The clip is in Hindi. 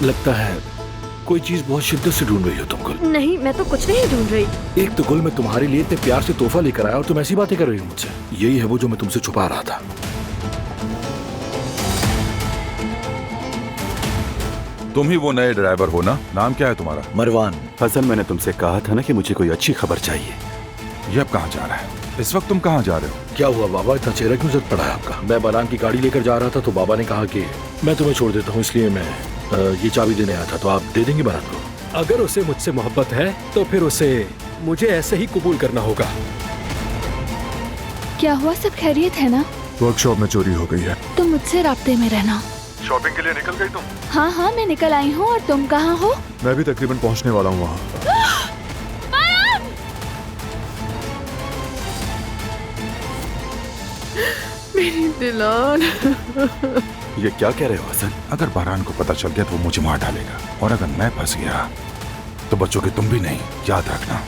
लगता है कोई चीज बहुत शिद्दत से ढूंढ रही हो तुम गुल। नहीं, मैं तो कुछ नहीं ढूंढ रही। एक तो गुल मैं तुम्हारे लिए इतने प्यार से तोहफा लेकर आया और तुम ऐसी बातें कर रही हो मुझसे। यही है वो जो मैं तुमसे छुपा रहा था। तुम ही वो नए ड्राइवर हो ना? नाम क्या है तुम्हारा? मरवान। हसन, मैंने तुमसे कहा था ना कि मुझे कोई अच्छी खबर चाहिए। ये अब कहाँ जा रहा है? इस वक्त तुम कहाँ जा रहे हो? क्या हुआ बाबा, इतना चेहरा क्यों जग पड़ा है आपका? मैं बारान की गाड़ी लेकर जा रहा था तो बाबा ने कहा कि मैं तुम्हें छोड़ देता हूँ, इसलिए मैं ये चाबी देने आया था। तो आप दे देंगे बारान को? अगर उसे मुझसे मोहब्बत है तो फिर उसे मुझे ऐसे ही कबूल करना होगा। क्या हुआ, सब खैरियत है ना? वर्कशॉप में चोरी हो गई है। तुम मुझसे राब्ते में रहना। शॉपिंग के लिए निकल गई तुम? हाँ हाँ, मैं निकल आई हूँ। और तुम कहाँ हो? मैं भी तकरीबन पहुंचने वाला हूँ वहाँ। मेरी दिलान। ये क्या कह रहे हो हसन? अगर बहरान को पता चल गया तो वो मुझे मार डालेगा, और अगर मैं फंस गया तो बच्चों के तुम भी नहीं, याद रखना।